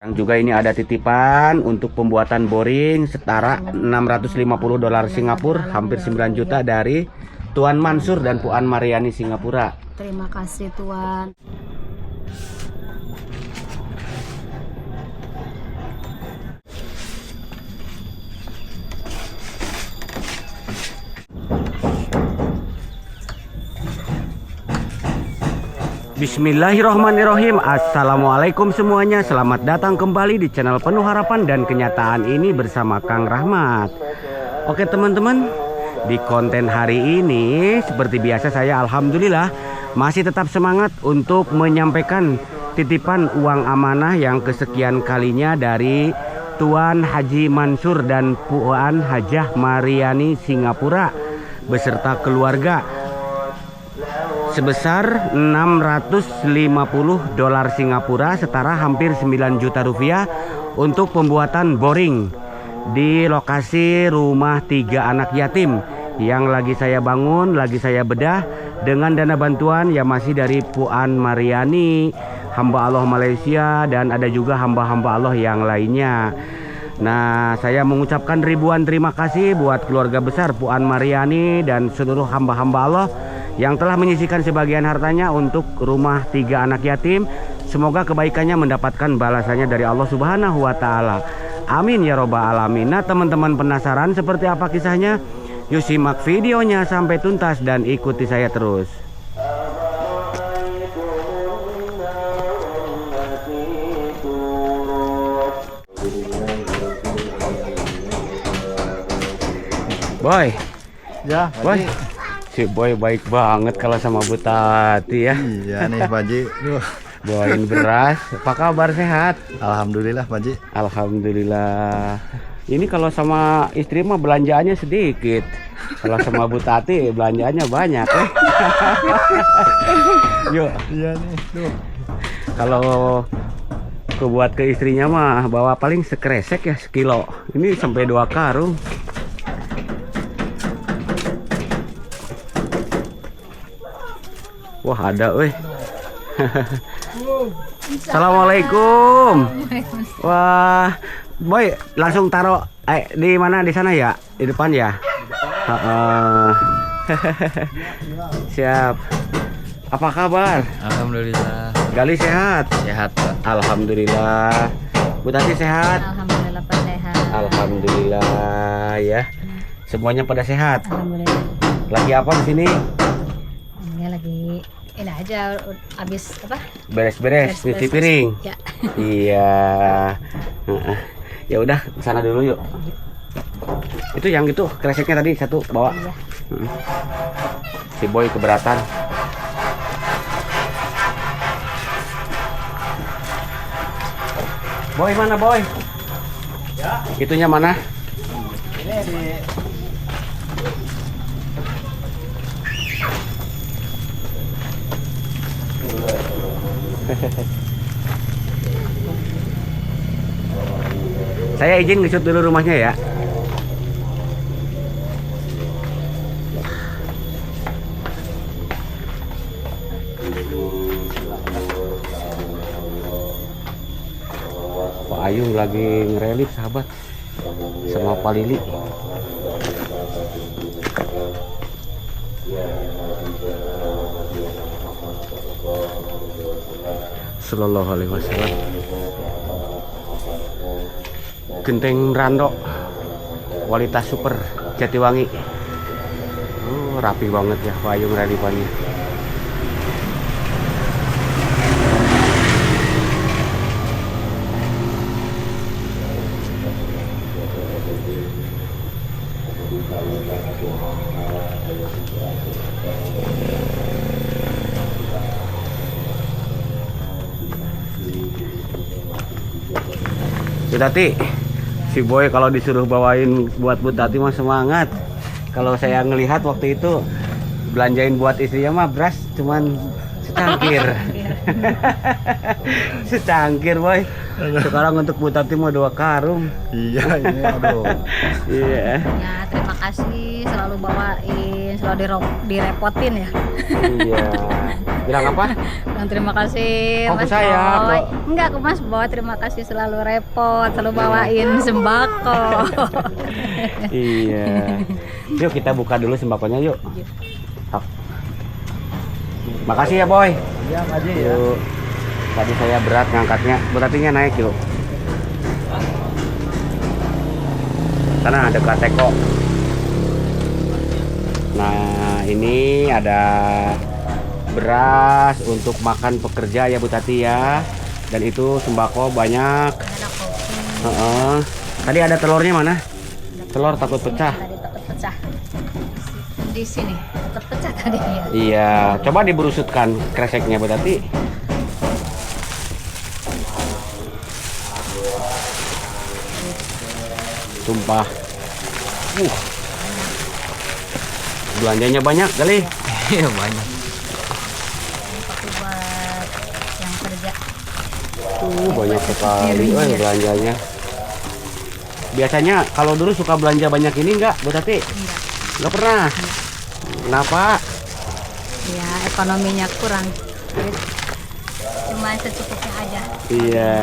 Yang juga ini ada titipan untuk pembuatan boring setara 650 dolar Singapura, hampir 9 juta dari Tuan Mansur dan Puan Mariani Singapura. Terima kasih Tuan. Bismillahirrahmanirrahim. Assalamualaikum semuanya. Selamat datang kembali di channel Penuh Harapan dan Kenyataan ini bersama Kang Rahmat. Oke teman-teman, di konten hari ini seperti biasa saya alhamdulillah masih tetap semangat untuk menyampaikan titipan uang amanah yang kesekian kalinya dari Tuan Haji Mansur dan Puan Hajah Mariani Singapura beserta keluarga sebesar 650 dolar Singapura setara hampir 9 juta rupiah untuk pembuatan boring di lokasi rumah 3 anak yatim yang lagi saya bangun, lagi saya bedah dengan dana bantuan yang masih dari Puan Mariani, hamba Allah Malaysia, dan ada juga hamba-hamba Allah yang lainnya. Nah, saya mengucapkan ribuan terima kasih buat keluarga besar Puan Mariani dan seluruh hamba-hamba Allah yang telah menyisihkan sebagian hartanya untuk rumah 3 anak yatim. Semoga kebaikannya mendapatkan balasannya dari Allah Subhanahu wa Ta'ala. Amin ya robbal alamin. Nah, teman-teman penasaran seperti apa kisahnya? Yuk simak videonya sampai tuntas dan ikuti saya terus. Boy, Ya, boy. Si Boy baik banget kalau sama Bu Tati ya. Iya nih Pak Ji. Duh, Bawain beras. Apa kabar, sehat? alhamdulillah Pak Ji. Alhamdulillah. Ini kalau sama istri mah belanjaannya sedikit. Kalau sama Bu Tati belanjaannya banyak ya. Yuk, Iya nih. Duh. kalau kebuat ke istrinya mah bawa paling sekresek ya, sekilo. Ini sampai 2 karung. Wah, ada weh. Assalamualaikum. Wah, Boy, langsung taruh di mana, di sana ya? Di depan ya? Heeh. Siap. Apa kabar? Alhamdulillah Gali sehat? sehat Pak. Alhamdulillah. Bu Tati sehat? Alhamdulillah Pak sehat. Alhamdulillah ya. Semuanya pada sehat. Alhamdulillah. Lagi apa di sini? Ini lagi ini aja habis apa? Beres-beres, cuci Beres-beres. piring. Ya. Iya. Heeh. Ya udah, ke sana dulu yuk. Itu yang itu kreseknya tadi satu bawa. Iya. Heeh. Si Boy keberatan. Boy mana Boy? Ya. Itunya mana? Ini di Saya izin nge-shoot dulu rumahnya ya. Pak Ayu lagi ngerelip sahabat sama Pak Lili. Sallallahu alaihi wasallam. Genteng Rando kualitas super Jatiwangi. Rapi banget ya payung relifannya. Bu Tati, si Boy kalau disuruh bawain buat Bu Tati mah semangat. Kalau saya ngelihat waktu itu belanjain buat istrinya mah beras cuman secangkir. Secangkir Boy. Sekarang untuk Bu Tati mau 2 karung. Iya ini aduh. Iya. Ya, terima kasih selalu bawain, selalu direpotin ya. Iya. Bilang apa? Dan terima kasih Oh, ke Mas saya, Boy. kok. Enggak ke Mas Boy, terima kasih selalu repot, selalu bawain sembako. Iya. Yuk kita buka dulu sembakonya yuk. Hap. Makasih ya Boy. Iya Pak Haji ya. Yuk. Tadi saya berat ngangkatnya, berartinya naik yuk. Sana dekat teko. Nah ini ada beras untuk makan pekerja ya Bu Tati ya. Dan itu sembako banyak. Ada kopi, Heeh. Tadi ada telurnya mana? Telur takut pecah. tadi takut pecah. Di sini takut pecah tadi ya. Iya, coba diberusutkan kreseknya Bu Tati. Tumpah. Belanjanya banyak kali. Iya banyak. Kopi buat yang kerja. Banyak sekali belanjanya. Biasanya kalau dulu suka belanja banyak ini enggak, Bu Tati? Enggak. Enggak pernah. Kenapa? Ya, ekonominya kurang. Jadi, cuma secukupnya aja. Iya.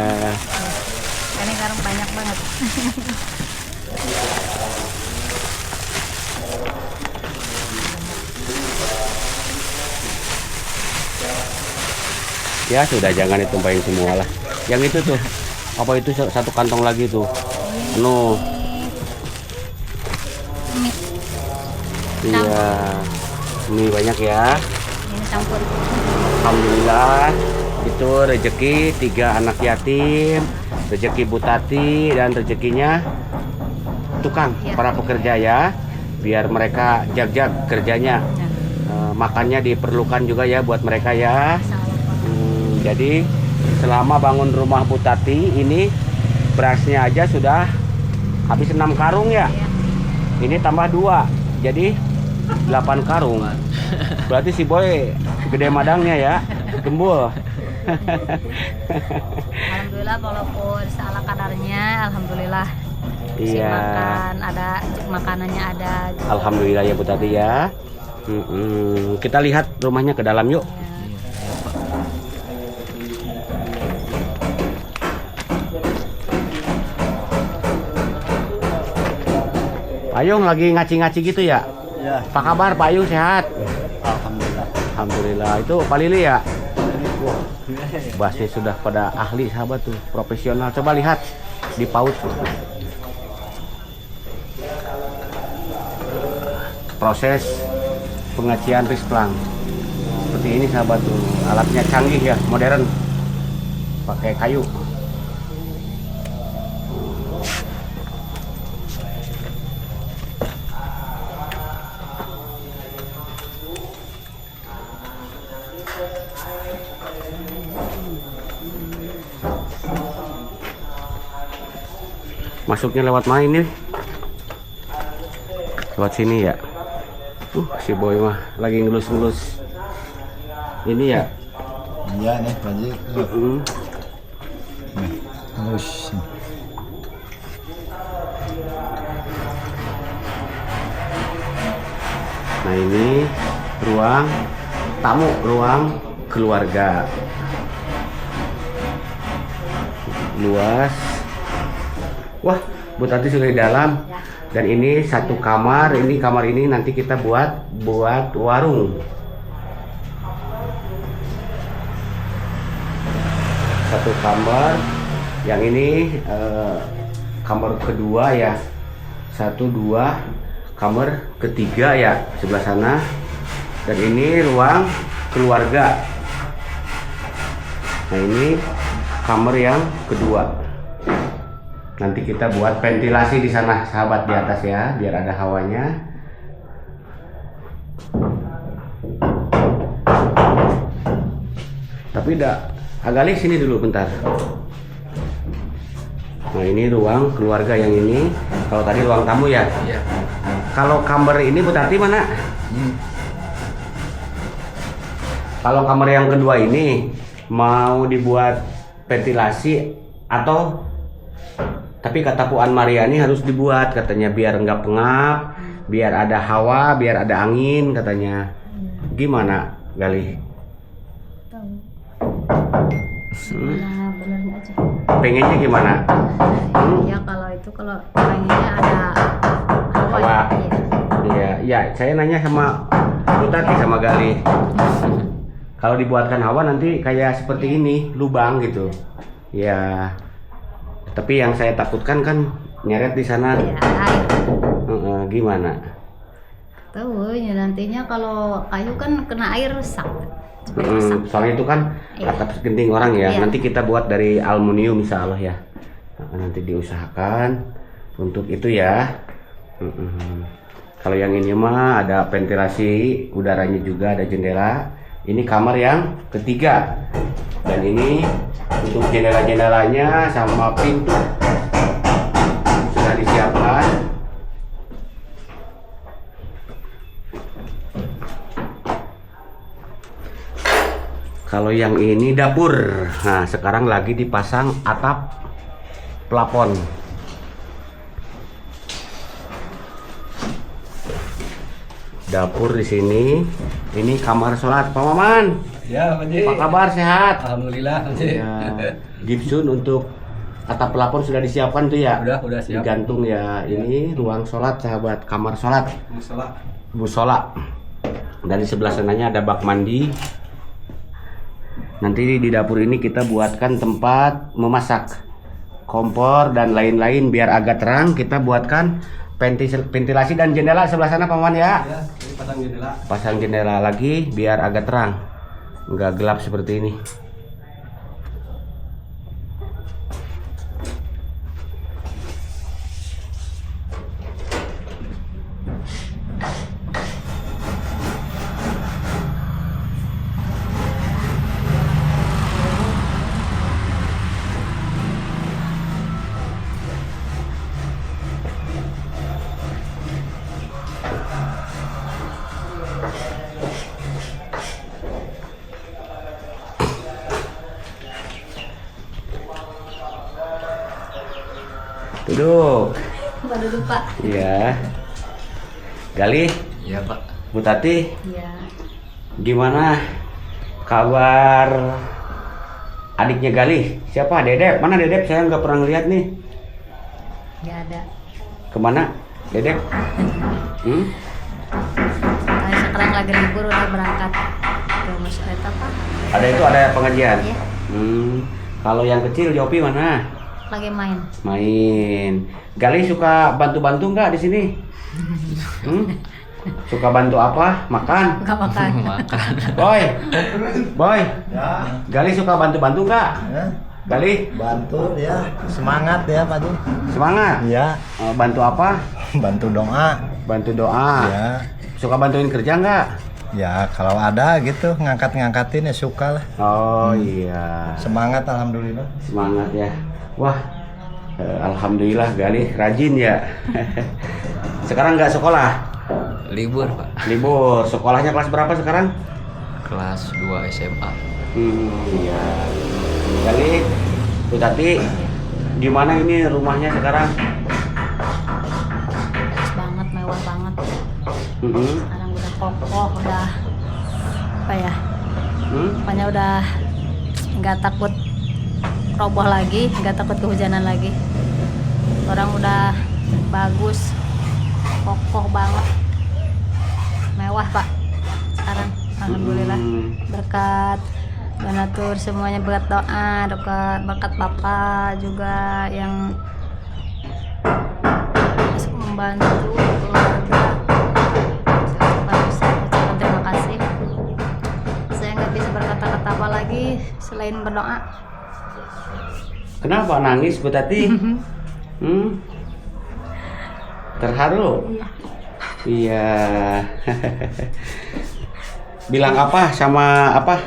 Ini sekarang banyak banget. Ya sudah, jangan ditumpahin semua lah. Yang itu tuh, apa itu satu kantong lagi tuh? Anu. Ini, Iya. Ini banyak ya. ini campur. Alhamdulillah. Itu rezeki 3 anak yatim, rezeki Bu Tati dan rezekinya tukang Iya. para pekerja ya. Biar mereka jag-jag kerjanya. Makannya diperlukan juga ya buat mereka ya. Jadi selama bangun rumah Bu Tati ini berasnya aja sudah habis 6 karung ya. Ini tambah 2, jadi 8 karung. Berarti si Boy gede madangnya ya, gembul. Alhamdulillah walaupun salah kadarnya, alhamdulillah. Isi Iya. makan ada, makanannya ada. Alhamdulillah ya Bu Tati ya. Kita lihat rumahnya ke dalam yuk. Ayung lagi ngaci-ngaci gitu ya? Iya. Apa kabar Pak Ayung, sehat? Alhamdulillah. Alhamdulillah. Itu Pak Lili ya? Bahasnya sudah pada ahli sahabat tuh, profesional. Coba lihat di PAUD tuh. Proses pengacian risplang. Seperti ini sahabat tuh. Alatnya canggih ya, modern. Pakai kayu. Masuknya lewat mana ini? Lewat sini ya. Si Boy mah lagi ngelus-ngelus. Ini ya. Iya nih Pak Haji. Mm-mm. Nih, terus. Nah ini ruang tamu, ruang keluarga. Luas. Wah, Bu Tati sudah di dalam. Dan ini satu kamar. Ini kamar ini nanti kita buat warung. Satu kamar. Yang ini kamar kedua ya. 1, 2. Kamar ketiga ya, sebelah sana. Dan ini ruang keluarga. Nah ini kamar yang kedua. Nanti kita buat ventilasi di sana sahabat, di atas ya, biar ada hawanya. Tapi agak sini dulu bentar. Nah ini ruang keluarga yang ini. Kalau tadi ruang tamu ya. Iya. Kalau kamar ini Bu Tati mana? Kalau kamar yang kedua ini mau dibuat ventilasi Atau tapi kata Puan Mariani harus dibuat katanya biar enggak pengap, biar ada hawa, biar ada angin katanya. Gimana, Galih? Tahu. Nah, benernya aja. Pengennya gimana? Ya kalau itu kalau pengennya ada hawa. Hawa. Iya. Iya, ya saya nanya sama Bu Tati sama Galih. Kalau dibuatkan hawa nanti kayak seperti ini, lubang gitu. Ya. Tapi yang saya takutkan kan nyeret di sana. Iya, air. Gimana? Tahu ya nantinya kalau kayu kan kena air rusak. Cepat rusak. Soalnya itu kan Iya. atap genting orang ya. Iya. Nanti kita buat dari aluminium insya Allah ya. Nanti diusahakan untuk itu ya. Kalau yang ini mah ada ventilasi udaranya juga, ada jendela. Ini kamar yang ketiga. Dan ini untuk jendela-jendelanya sama pintu sudah disiapkan. Kalau yang ini dapur. Nah, sekarang lagi dipasang atap plafon. Dapur di sini. Ini kamar sholat, Pak Maman. Ya, Pak Ji. Apa kabar, sehat? Alhamdulillah, Pak Ji. Ya, Gibson untuk atap plafon sudah disiapkan tuh ya? Udah siap. Digantung ya. Ini ruang sholat, sahabat, kamar sholat. Musola. Dan di sebelah sananya ada bak mandi. Nanti di dapur ini kita buatkan tempat memasak, kompor dan lain-lain biar agak terang. Kita buatkan ventilasi dan jendela sebelah sana, Paman ya. Ya, pasang jendela. Pasang jendela lagi biar agak terang, nggak gelap seperti ini. Duduk. Baru lupa. Iya. Galih, Iya, Pak. Bu Tati, Iya. gimana kabar adiknya Galih? Siapa? Dedep. Mana Dedep? Saya nggak pernah ngeliat nih. Nggak ada. Kemana Dedep? Sekarang lagi libur udah berangkat ke Musret apa? Ada pengajian. Iya. Kalau yang kecil Yopi mana? Lagi main. Main. Galih suka bantu-bantu nggak di sini? Suka bantu apa? Makan. Nggak makan. Boy. Ya. Galih suka bantu-bantu nggak? Ya. Galih, Bantu ya. Semangat ya, Pak Ji. semangat. Iya, Bantu apa? bantu doa. Bantu doa. Ya. Suka bantuin kerja nggak? Ya, kalau ada gitu ngangkat-ngangkatin ya suka lah. Oh iya. Semangat alhamdulillah. Semangat ya. Wah, alhamdulillah Galih rajin ya. Sekarang nggak sekolah? Libur, Pak. Libur. Sekolahnya kelas berapa sekarang? Kelas 2 SMA. Iya. Galih, Bu Tati, gimana ini rumahnya sekarang? Bagus banget, mewah banget. Mm-mm. Sekarang udah kokoh, udah apa ya? Hmm? Pokoknya udah nggak takut roboh lagi, nggak takut kehujanan lagi. Orang udah bagus, kokoh banget, mewah Pak. Sekarang, alhamdulillah berkat donatur semuanya, berkat doa, berkat Bapak juga yang membantu keluarga. Saya ucapkan terima kasih. Saya nggak bisa berkata-kata apa lagi selain berdoa. Kenapa nangis Bu Tati? Terharu? Iya. Bilang apa sama apa?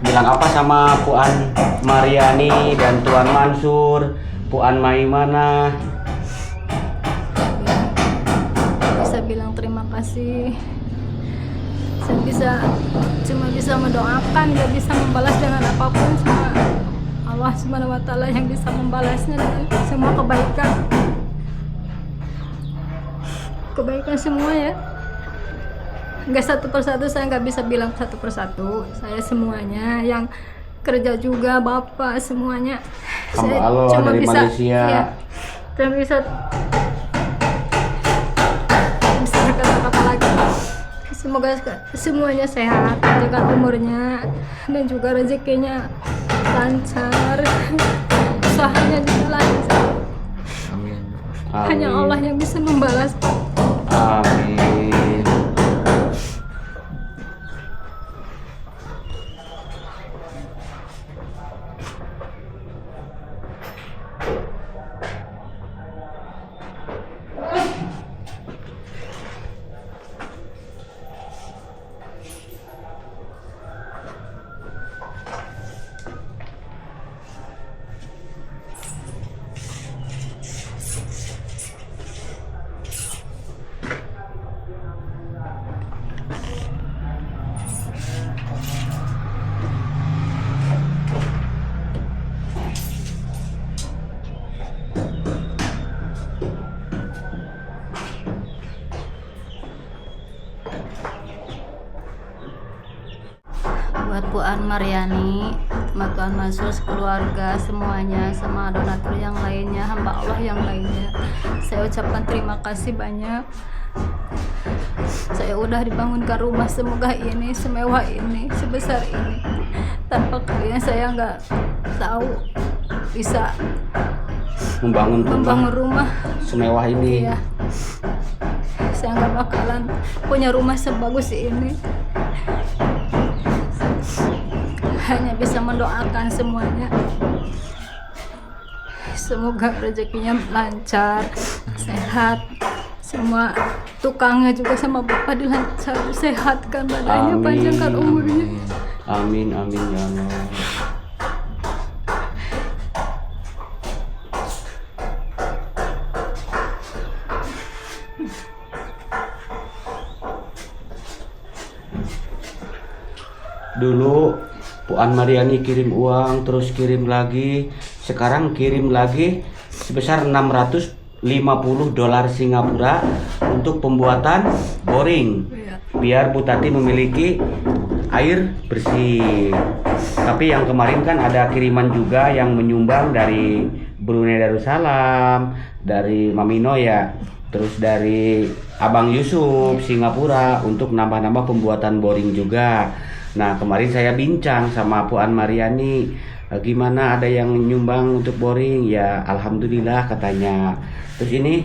Bilang apa sama Puan Mariani dan Tuan Mansur, Puan Maimana? Bisa bilang terima kasih Saya cuma bisa mendoakan, nggak bisa membalas dengan apapun. Cuma Allah Subhanahu wa Ta'ala yang bisa membalasnya dengan semua kebaikan semua ya. Nggak satu persatu, saya nggak bisa bilang satu persatu. Saya semuanya yang kerja juga, bapak semuanya. Saya Allah cuma dari bisa, Malaysia. ya, cuma bisa berkata apa lagi. Semoga semuanya sehat, panjangkan umurnya dan juga rezekinya lancar, usahanya juga lancar. Amin. Hanya Allah yang bisa membalas, Pak. Amin. Buat Bu An Maryani, sama Tuan Mansur, keluarga semuanya, sama donatur yang lainnya, hamba Allah yang lainnya, saya ucapkan terima kasih banyak. Saya udah dibangunkan rumah semegah ini, semewah ini, sebesar ini. Tanpa kalian saya nggak tahu bisa membangun rumah semewah ini. Iya. Saya nggak bakalan punya rumah sebagus ini. Hanya bisa mendoakan semuanya. Semoga rezekinya lancar, sehat. Semua tukangnya juga sama bapak dilancar, sehatkan badannya, panjangkan umurnya. Amin, amin ya Allah. Dulu Puan Maryani kirim uang, terus kirim lagi, sekarang kirim lagi sebesar 650 dolar Singapura untuk pembuatan boring biar Bu Tati memiliki air bersih. Tapi yang kemarin kan ada kiriman juga yang menyumbang dari Brunei Darussalam, dari Mamino ya, terus dari Abang Yusuf Singapura untuk nambah-nambah pembuatan boring juga. Nah kemarin saya bincang sama Puan Maryani, gimana ada yang nyumbang untuk boring? Ya alhamdulillah katanya. Terus ini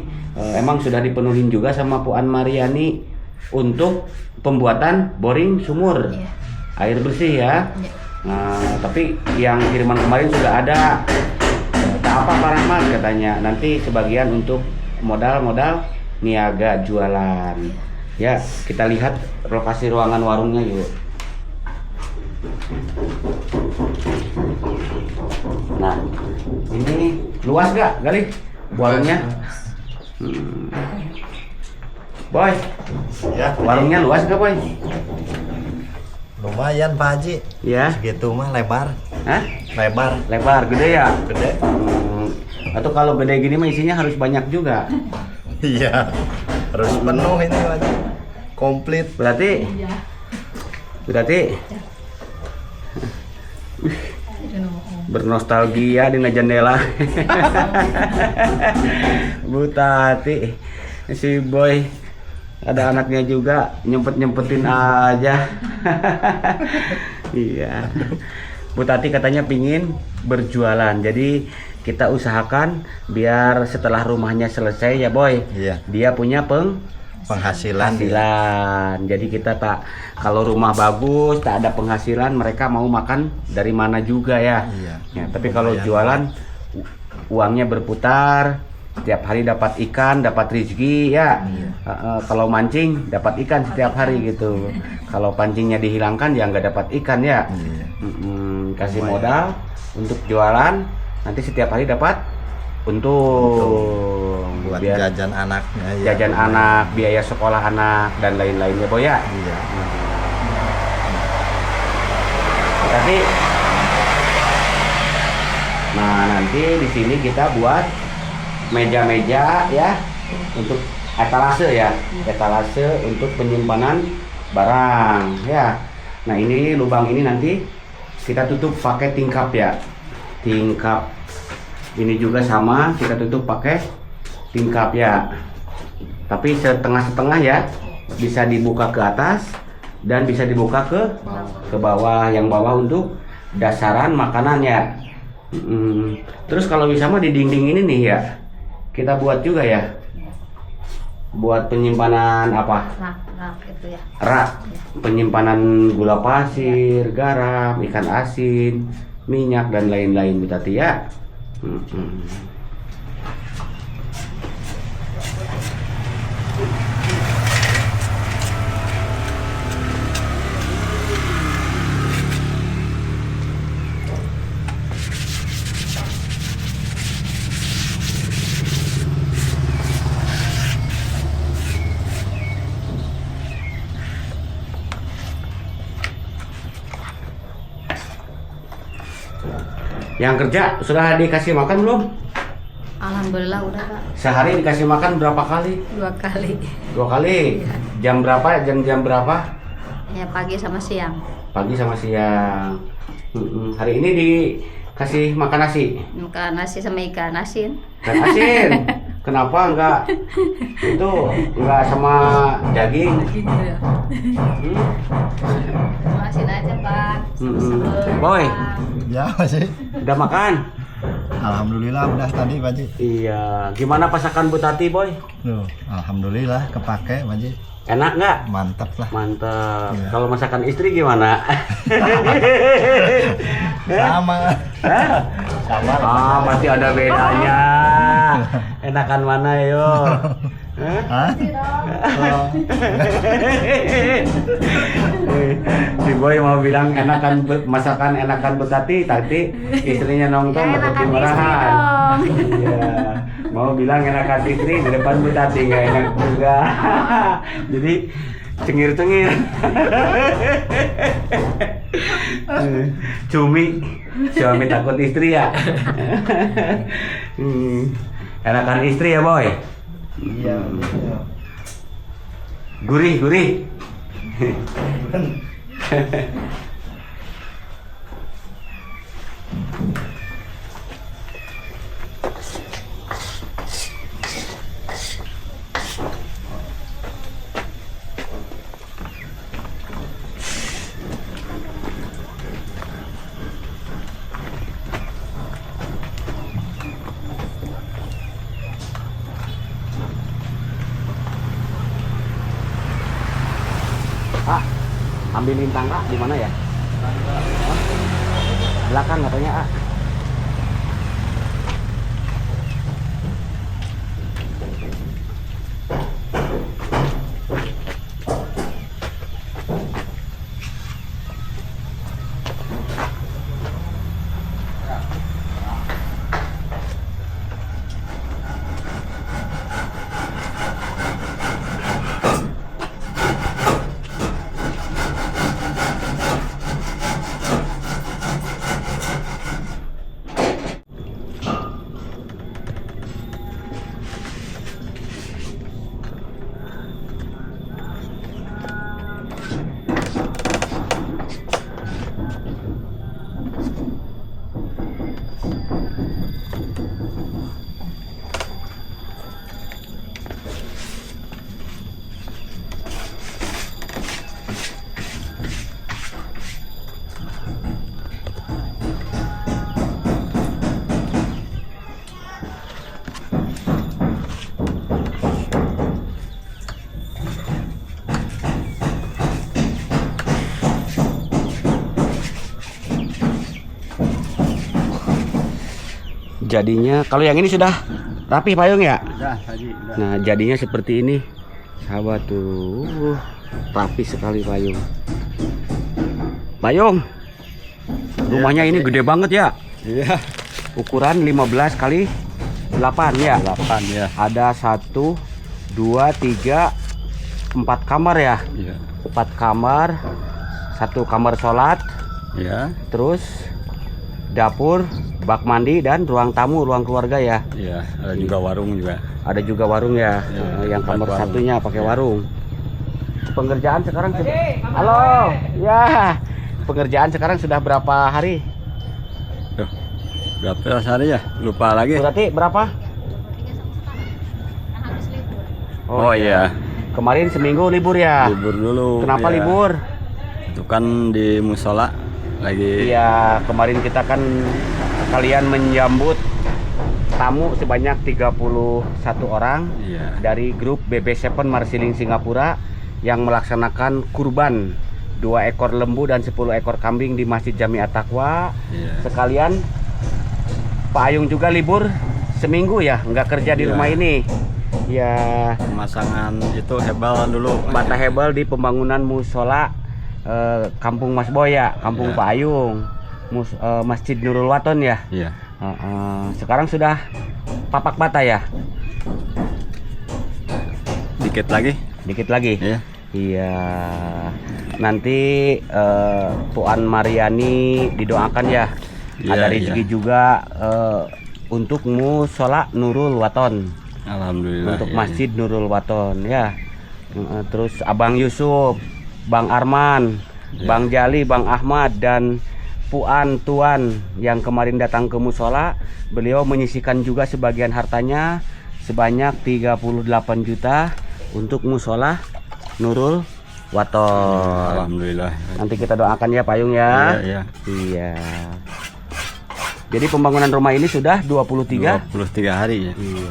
emang sudah dipenuhin juga sama Puan Maryani untuk pembuatan boring sumur air bersih ya. Nah tapi yang kiriman kemarin sudah ada. Tak apa Pak Rahmat katanya, nanti sebagian untuk modal niaga jualan. Ya kita lihat lokasi ruangan warungnya yuk. Nah, ini luas gak kali warungnya? Boy, Ya, warungnya luas gak Boy? lumayan Pak Haji. Ya, Segitu mah lebar. hah? Lebar, Lebar, gede ya? gede. Atau kalau gede gini mah isinya harus banyak juga. Iya. Harus penuh ini Pak Haji. Komplit. Berarti bernostalgia dengan jendela. Bu Tati, si Boy ada anaknya juga, nyempetin aja. Iya. Bu Tati katanya pingin berjualan, jadi kita usahakan biar setelah rumahnya selesai ya Boy, Iya. dia punya Penghasilan. Jadi kita tak, kalau rumah bagus tak ada penghasilan, mereka mau makan dari mana juga ya. Iya. Ya, tapi kalau jualan uangnya berputar, setiap hari dapat ikan, dapat rezeki ya. Kalau mancing dapat ikan setiap hari gitu. Kalau pancingnya dihilangkan ya nggak dapat ikan ya. Iya. Kasih modal untuk jualan, nanti setiap hari dapat untung Buat biar jajan anaknya ya. jajan anak, biaya sekolah anak dan lain-lainnya Boy ya. Iya. Tapi nah nanti di sini kita buat meja-meja ya untuk etalase ya, etalase untuk penyimpanan barang ya. Nah ini lubang ini nanti kita tutup pakai tingkap ya, tingkap ini juga sama kita tutup pakai tingkap ya, tapi setengah-setengah ya, bisa dibuka ke atas dan bisa dibuka ke bawah. Yang bawah untuk dasaran makanan ya. Terus kalau bisa mah di dinding ini nih ya, kita buat juga ya, buat penyimpanan apa? Rak itu ya. Rak, penyimpanan gula pasir, garam, ikan asin, minyak dan lain-lain Bu Tati ya. Yang kerja sudah dikasih makan belum? Alhamdulillah udah Pak. Sehari dikasih makan berapa kali? 2 kali. 2 kali. Jam berapa? Jam berapa? Ya pagi sama siang. Pagi sama siang. Hari ini dikasih makan nasi. Makan nasi sama ikan asin. Ikan asin. Kenapa enggak itu enggak sama daging? Gitu ya. Asin aja Pak. Boy, Ya masih. udah makan? Alhamdulillah udah tadi Pak Ji. Iya. Gimana masakan Bu Tati, Boy? Loh, alhamdulillah kepake Pak Ji. Enak nggak? Mantap lah. Mantap. Iya. Kalau masakan istri gimana? Sama. Hah? Sama. Ah, pasti ada bedanya. Enakan mana yo? Hah? Oh. Si Boy mau bilang enakan masakan enakan Bu Tati, tadi istrinya nonton Ya, Bu Tati enakan istri marahan. dong. Iya. Mau bilang enakan istri di depan Bu Tati nggak enak juga. Jadi cengir-cengir. Cumi, suami takut istri ya. Enakan istri ya Boy. Iya. Gurih, gurih. Pak, ambilin tangga di mana ya? Belakang katanya, Ah. Jadinya kalau yang ini sudah rapi payung ya? Udah tadi udah. Nah, jadinya seperti ini. Sahabat tuh. Rapi sekali payung. Payung. Rumahnya ini gede banget ya. Iya. Ukuran 15 kali 8 ya. 8 ya. Ada 1 2 3 4 kamar ya. Iya. 4 kamar. 1 kamar sholat, Ya. Terus dapur, bak mandi dan ruang tamu, ruang keluarga ya. Iya, ada juga warung juga. Ada juga warung ya. Ya, Yang kamar warung. satunya pakai Ya. warung. Pengerjaan sekarang sudah. Halo. Ya. Pengerjaan sekarang sudah berapa hari? Tuh, berapa hari ya? Lupa lagi. Berarti berapa? Oh iya, Kemarin seminggu libur ya. libur dulu. Kenapa ya. libur? Itu kan di musola lagi. Iya, kemarin kita kan kalian menyambut tamu sebanyak 31 orang Iya. dari grup BB7 Marsiling Singapura yang melaksanakan kurban 2 ekor lembu dan 10 ekor kambing di Masjid Jami At-Taqwa. Iya. Sekalian Pak Ayung juga libur seminggu ya, nggak kerja di Iya. rumah ini. Ya, Pemasangan itu hebal dulu. bata hebel di pembangunan musola Kampung Mas Boya, Kampung Iya. Pak Ayung, Masjid Nurul Waton ya. Iya. Sekarang sudah papak bata ya, Dikit lagi. dikit lagi. Iya. Iya. Nanti Puan Mariani didoakan ya. Iya, Ada rezeki iya. juga untuk musola Nurul Waton, Alhamdulillah. untuk iya, Masjid Nurul Waton ya. Terus Abang Yusuf, Bang Arman, Ya. Bang Jali, Bang Ahmad dan Puan Tuan yang kemarin datang ke musola, beliau menyisikan juga sebagian hartanya sebanyak 38 juta untuk musola Nurul Waton. Alhamdulillah. Nanti kita doakan ya Pak Yung ya. Iya, iya. Iya. Jadi pembangunan rumah ini sudah 23. 23 hari ya. Iya.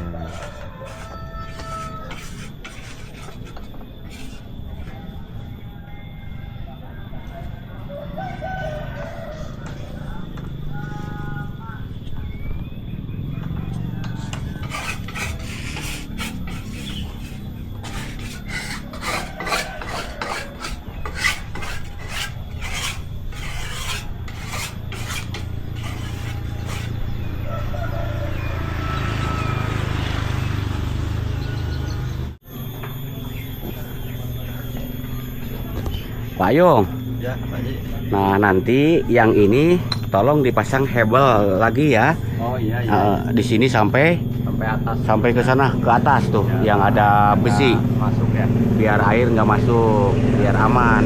Pak Yung. Ya, Pak Haji. Nah, nanti yang ini tolong dipasang hebel lagi ya. Oh iya, Di sini sampai sampai atas. ke sana, ke atas tuh Ya, yang ada besi, masuk ya. biar air nggak masuk, biar aman.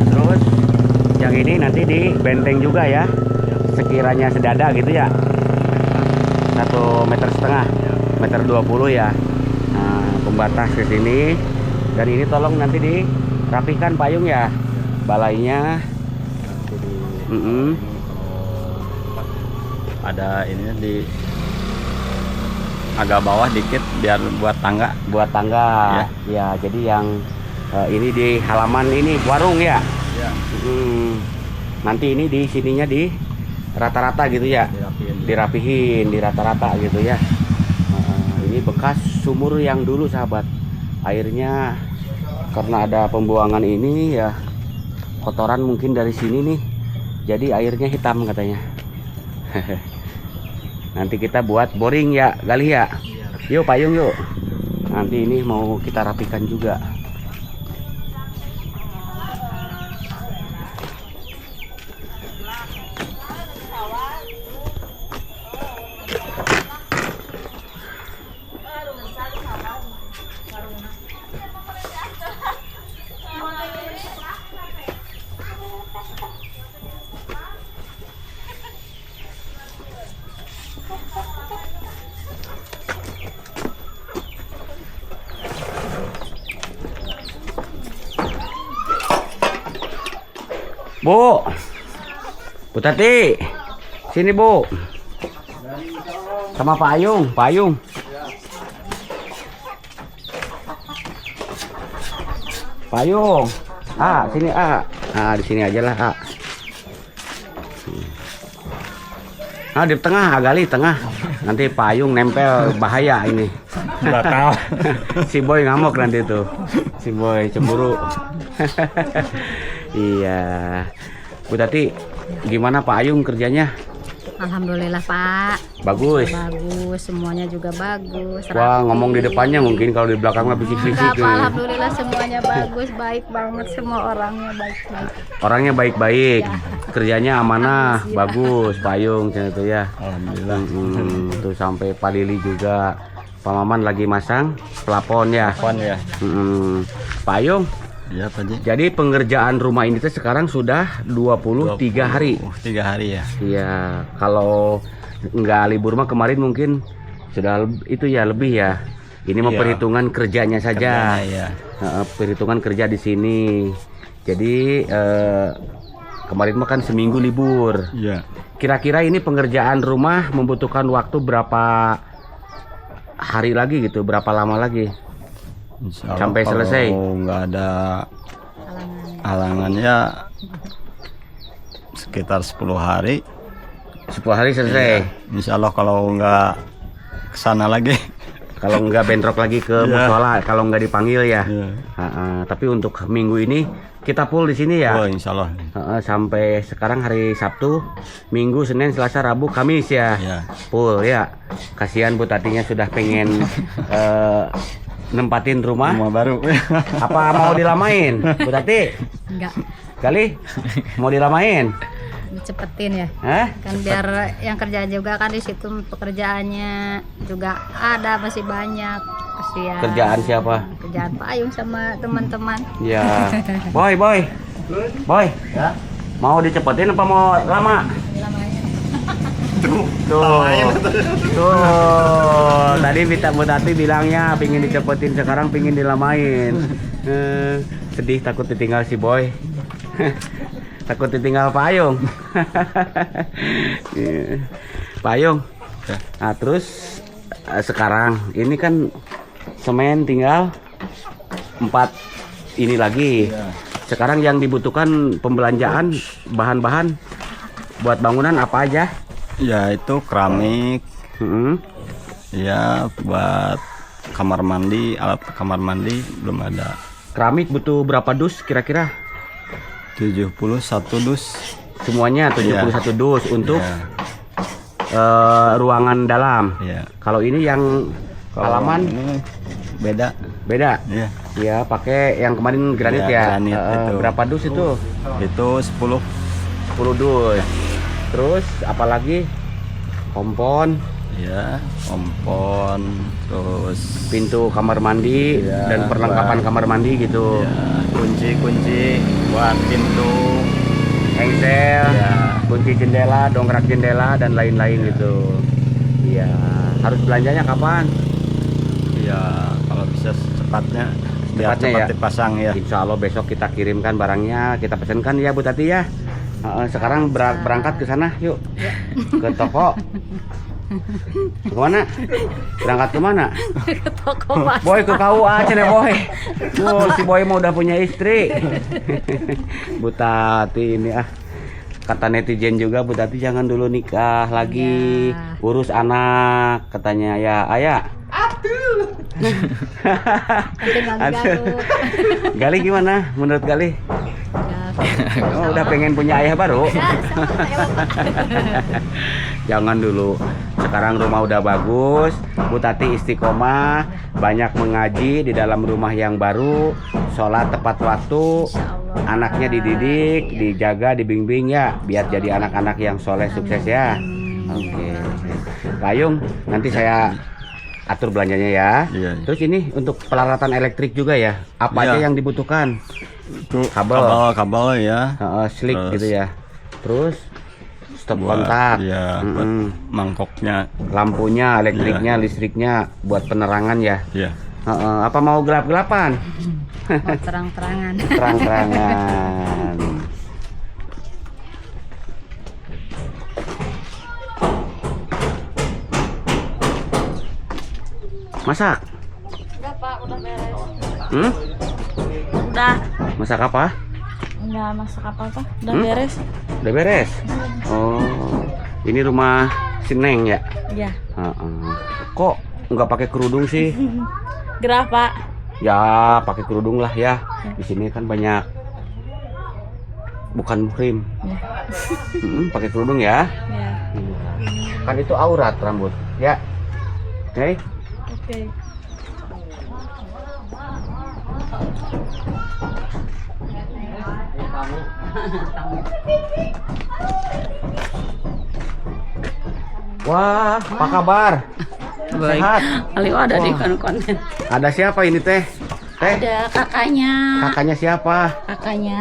Terus yang ini nanti di benteng juga ya, sekiranya sedada gitu ya, 1,5 meter, 1,20 ya. Nah, pembatas ke sini, dan ini tolong nanti dirapikan Pak Yung ya, balainya. Ada ini di agak bawah dikit biar buat tangga. Buat tangga ya, jadi yang ini di halaman ini warung ya. Ya. Nanti ini di sininya di rata-rata gitu ya, dirapihin di rata-rata gitu ya. Ini bekas sumur yang dulu sahabat, airnya karena ada pembuangan ini ya, kotoran mungkin dari sini nih, jadi airnya hitam katanya. Nanti kita buat boring ya, gali ya. Yuk Pak Yung yuk. Nanti ini mau kita rapikan juga. Bu Tati, sini Bu, sama Pak Ayung, Pak Ayung. Pak Ayung, sini di sini aja lah di tengah, gali tengah. Nanti Pak Ayung nempel, bahaya ini. Bakal. Si Boy ngamuk nanti tuh, si Boy cemburu. Iya. Bu Tati, gimana Pak Ayung kerjanya? Alhamdulillah Pak. Bagus. Bagus, semuanya juga bagus. Wah, ngomong di depannya mungkin, kalau di belakang mah bisik-bisik. Enggak, Pak, alhamdulillah semuanya bagus, baik banget semua orangnya baik-baik. Orangnya baik-baik, kerjanya amanah, bagus, payung itu ya. Alhamdulillah. Tuh sampai Pak Lili juga, Pak Maman lagi masang plafon ya. Pon ya. Payung. Iya Pak Ji. Jadi pengerjaan rumah ini tuh sekarang sudah 23 hari. 3 hari ya. Iya, kalau nggak libur mah kemarin mungkin sudah itu ya lebih ya. Ini mah Iya. perhitungan kerjanya saja. Kerjanya, ya. Perhitungan kerja di sini. Jadi kemarin mah kan seminggu libur. Iya. Kira-kira ini pengerjaan rumah membutuhkan waktu berapa hari lagi gitu? Berapa lama lagi? Insya Allah Sampai selesai. Kalau nggak ada halangannya sekitar 10 hari. 10 hari selesai. Insya Allah kalau nggak kesana lagi. Kalau nggak bentrok lagi ke Iya. musola, kalau nggak dipanggil ya. Iya. Tapi untuk minggu ini kita full di sini ya. Oh Insya Allah. Sampai sekarang hari Sabtu, Minggu, Senin, Selasa, Rabu, Kamis ya. Iya. Full ya. Kasihan Bu Tatinya sudah pengen nempatin rumah. Rumah baru. Apa mau dilamain, Bu Tati? Enggak, Kali mau dilamain? dicepetin ya. Hah? Kan biar yang kerja juga kan di situ pekerjaannya juga ada masih banyak. Kasihan. Kerjaan siapa? Kerjaan payung sama teman-teman. Ya. Boy. Ya. Mau dicepetin apa mau lama? Tuh. Tadi Bu Tati bilangnya pingin dicepetin, sekarang pingin dilamain. Sedih, takut ditinggal si Boy. Takut ditinggal Payung. Payung. Ya. Nah, terus sekarang ini kan semen tinggal 4 ini lagi. Ya. Sekarang yang dibutuhkan pembelanjaan bahan-bahan buat bangunan apa aja? Ya itu keramik. Ya buat kamar mandi, alat kamar mandi belum ada. Keramik butuh berapa dus kira-kira? 71 dus. Semuanya 71 dus untuk ruangan dalam. Ya. Kalau ini yang Kalau halaman ini beda. beda. Ya. Ya, pakai yang kemarin granit ya. Ya, granit itu. Berapa dus itu? Itu 10. 10 dus. Terus apalagi? Kompon, Ya, kompon, terus pintu kamar mandi Ya, dan perlengkapan kamar mandi gitu. ya, kunci-kunci buat pintu. Engsel, Ya. kunci jendela, dongkrak jendela dan lain-lain gitu. Iya, harus belanjanya kapan? Ya, kalau bisa secepatnya biar Secepatnya cepat ya? dipasang ya. Insya Allah besok kita kirimkan barangnya, kita pesankan ya Bu Tati ya. Sekarang berangkat ke sana yuk, ke toko. Kemana? Berangkat kemana? Ke toko Pak. Boy ke KUA cene Boy. Si Boy mau udah punya istri. Bu Tati ini kata netizen juga, Bu Tati jangan dulu nikah lagi, Ya. urus anak katanya ya. Ayah. Penting lagi garuk. Gali gimana menurut Gali? Oh, udah pengen punya ayah baru? Jangan dulu. Sekarang rumah udah bagus, Bu Tati istiqomah, banyak mengaji di dalam rumah yang baru, sholat tepat waktu, anaknya dididik, dijaga, dibimbing ya, biar jadi anak-anak yang soleh sukses ya. Oke. Payung, nanti saya atur belanjanya ya. Iya. Terus ini untuk peralatan elektrik juga ya. Apa aja Iya. yang dibutuhkan? Itu Kabel. kabel ya. Slick Terus gitu ya. Terus stop buat- kontak. Ya, buat mangkoknya. Lampunya, elektriknya, listriknya buat penerangan ya. Ya. Apa mau gelap-gelapan? Mau terang-terangan. Terang-terangan. Masak? Enggak Pak, udah beres. Udah, Masak apa? enggak masak apa-apa, udah Hmm? beres. Udah beres? Oh, ini rumah si Neng ya? Iya. Kok nggak pakai kerudung sih? Gerah Pak. Ya, pakai kerudung lah ya. Di sini kan banyak bukan muhrim. Ya. Pakai kerudung ya. Ya. Kan itu aurat rambut, ya. Oke. Oke. Wah, apa kabar? Baik. Sehat. Aliwa ada di Wah. konten. Ada siapa ini teh? Teh? Ada kakaknya. Kakaknya siapa? Kakaknya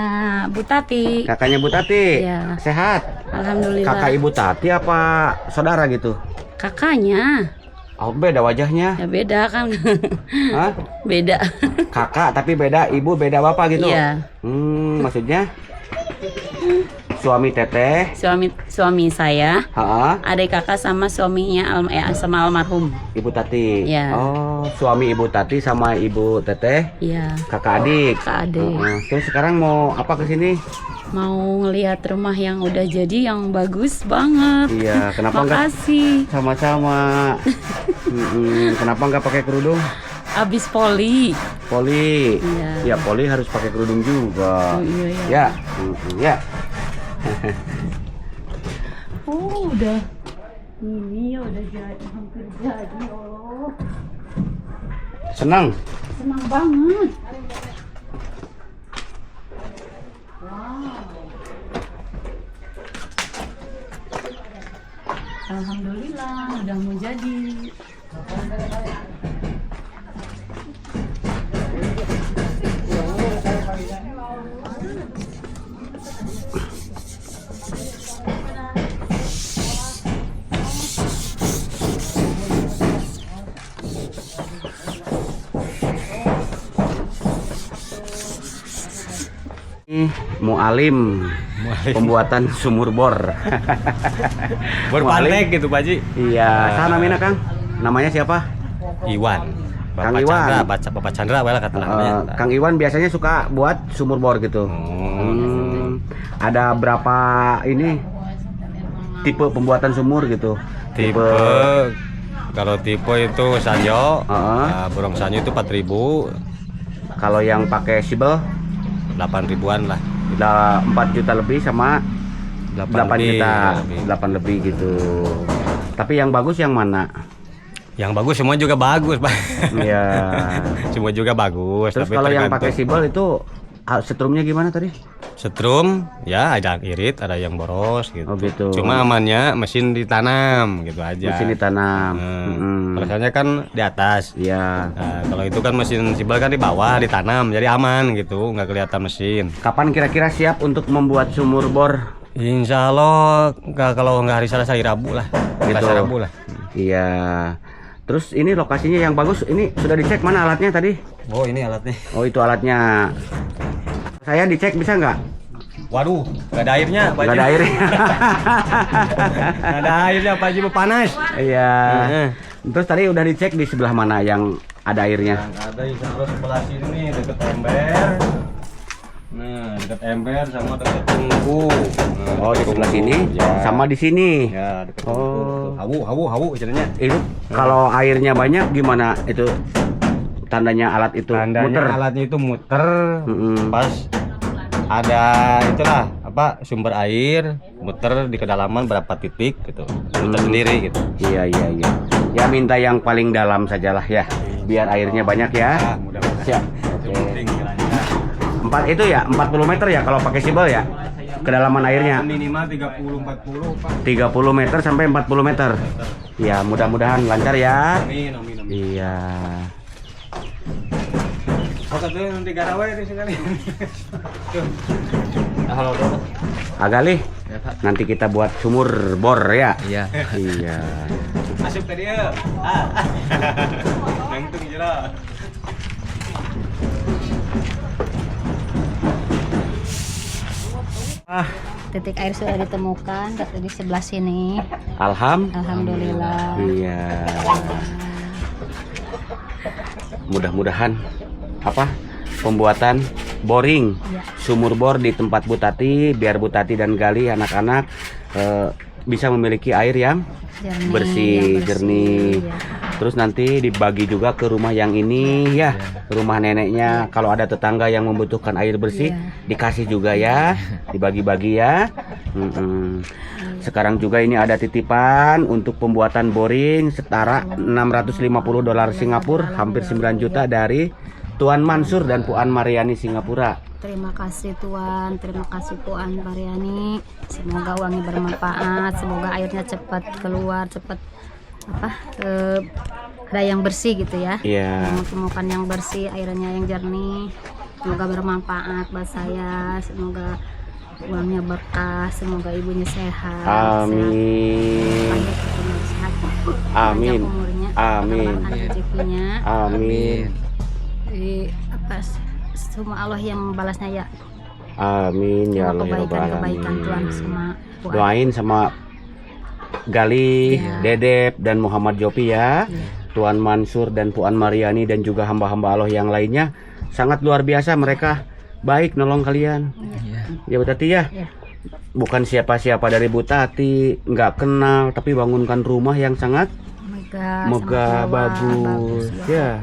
Bu Tati. Kakaknya Bu Tati. Iya. Sehat. Alhamdulillah. Kakak Ibu Tati apa saudara gitu? Kakaknya. Oh, beda wajahnya. Ya beda kan. Hah? Beda. Kakak tapi beda ibu, beda bapak gitu. Iya. Maksudnya suami teteh, Suami saya. ha, Adik kakak sama suaminya sama almarhum. Ibu Tati. Iya. Oh, suami Ibu Tati sama Ibu Teteh, Iya. kakak adik. Kakak adik. Terus sekarang mau apa ke sini? Mau ngelihat rumah yang udah jadi yang bagus banget. Iya, kenapa enggak Makasih. sama-sama? Kenapa enggak pakai kerudung? Abis poli. Poli. Iya. Ya, poli harus pakai kerudung juga. Oh iya ya. Ya. Ya. Oh udah. Ini ya udah jadi hampir jadi. Oh. Senang. Senang banget. Alhamdulillah udah mau jadi. Mualim pembuatan sumur bor. Berpantek gitu Pak Ji. Iya, sana namanya Kang. Namanya siapa? Iwan. Kang Bapak Iwan. Chandra, Bapak Chandra lah kata namanya. Kang Iwan biasanya suka buat sumur bor gitu. Ada berapa ini tipe pembuatan sumur gitu? Tipe kalau tipe itu sanyo, burung sanyo itu 4.000, Kalau yang pakai sibel 8.000-an lah. udah 4 juta lebih sama 8 lebih, juta, lebih. 8 lebih gitu. Tapi yang bagus yang mana? Yang bagus semua juga bagus, Pak. Iya. Semua juga bagus. Terus tapi kalau yang tergantung. pakai sibel itu setrumnya gimana tadi? Setrum, ya ada yang irit, ada yang boros gitu. Oh gitu. Cuma amannya mesin ditanam gitu aja. Mesin ditanam. Kalau misalnya kan di atas. Iya. Nah, kalau itu kan mesin sibel kan di bawah ditanam, jadi aman gitu, nggak kelihatan mesin. Kapan kira-kira siap untuk membuat sumur bor? Insya Allah kalau nggak hari Selasa hari Rabu lah, Gitu. Selasa Rabu lah. Iya. Terus ini lokasinya yang bagus. Ini sudah dicek mana alatnya tadi? Oh ini alatnya. Oh itu alatnya. Saya dicek bisa nggak? Waduh, nggak ada airnya. Pak Nggak Ji. ada air. Nggak ada airnya, Pak Ji, panas. Iya. Terus tadi udah dicek di sebelah mana yang ada airnya? Yang ada insya Allah sebelah sini deket ember. Nah, deket ember sama deket tungku. Nah, Oh di sebelah sini ya. sama di sini. Ya, deket Oh. tungku. Hawu jadinya. Itu kalau airnya banyak gimana itu tandanya alat itu Tandanya muter? alatnya itu muter. Mm-mm. Pas ada itulah apa sumber air muter di kedalaman berapa titik gitu. Muter sendiri gitu. Iya. Ya minta yang paling dalam sajalah ya, biar airnya banyak ya. Nah, mudah-mudahan. Siap. Itu penting kiranya. 4 itu ya 40 meter ya kalau pakai sibel ya. Kedalaman airnya Minimal 30-40 Pak. 30 meter sampai 40 meter. Ya mudah-mudahan lancar ya. Amin. Iya. Oh, katanya nanti garawe di sini. Halo, Bro. Agali, nanti kita buat sumur bor ya. Iya. Iya. Asup tadi ya. Nangtung jera. Titik air sudah ditemukan di sebelah sini. Alhamdulillah. Alhamdulillah. Iya. Mudah-mudahan pembuatan boring Ya. sumur bor di tempat Bu Tati biar Bu Tati dan Gali anak-anak bisa memiliki air yang Jernih, bersih, yang jernih. ya. Terus nanti dibagi juga ke rumah yang ini ya, rumah neneknya. Kalau ada tetangga yang membutuhkan air bersih, dikasih juga ya, dibagi-bagi ya. Sekarang juga ini ada titipan untuk pembuatan boring setara 650 dolar Singapura, hampir 9 juta dari Tuan Mansur dan Puan Mariani Singapura. Terima kasih Tuan, terima kasih Puan Mariani. Semoga uangnya bermanfaat, semoga airnya cepat keluar, cepat ada yang bersih gitu ya. Iya. Temukan yang bersih, airnya yang jernih. Semoga bermanfaat buat saya. Semoga uangnya berkah, semoga ibunya sehat. Amin. Sehat. Amin. Panjang umurnya, Amin. tambahan rezekinya. Amin. Semua Allah yang membalasnya ya. Amin ya Allah ya Rabbal Kebaikan Tuhan Alamin. sama Puan. Doain sama Gali, Dedep dan Muhammad Jopi ya. Tuan Mansur dan Puan Mariani dan juga hamba-hamba Allah yang lainnya sangat luar biasa, mereka baik nolong kalian. Ya Bu Tati ya. Bukan siapa-siapa dari Bu Tati, nggak kenal, tapi bangunkan rumah yang sangat megah, bagus ya.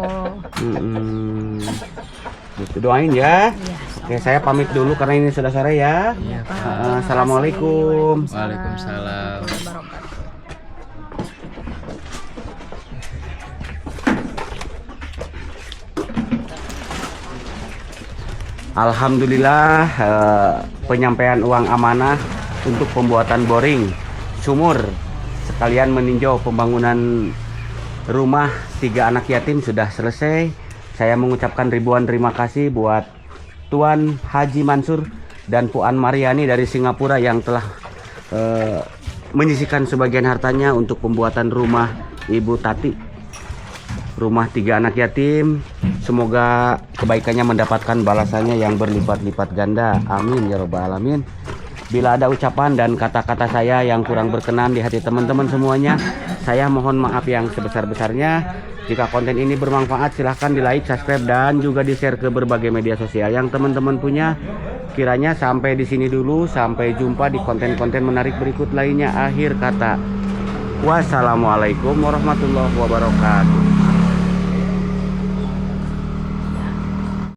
Gitu, doain ya. Oke, saya pamit dulu karena ini sudah sore ya. Assalamualaikum. Waalaikumsalam. Alhamdulillah penyampaian uang amanah untuk pembuatan boring sumur sekalian meninjau pembangunan rumah 3 anak yatim sudah selesai. Saya mengucapkan ribuan terima kasih buat Tuan Haji Mansur dan Puan Mariani dari Singapura yang telah menyisihkan sebagian hartanya untuk pembuatan rumah Ibu Tati, rumah 3 anak yatim. Semoga kebaikannya mendapatkan balasannya yang berlipat-lipat ganda. Amin ya Rabbal Alamin. Bila ada ucapan dan kata-kata saya yang kurang berkenan di hati teman-teman semuanya, saya mohon maaf yang sebesar-besarnya. Jika konten ini bermanfaat, silahkan di like, subscribe, dan juga di share ke berbagai media sosial yang teman-teman punya. Kiranya sampai di sini dulu. Sampai jumpa di konten-konten menarik berikut lainnya. Akhir kata, wassalamualaikum warahmatullahi wabarakatuh.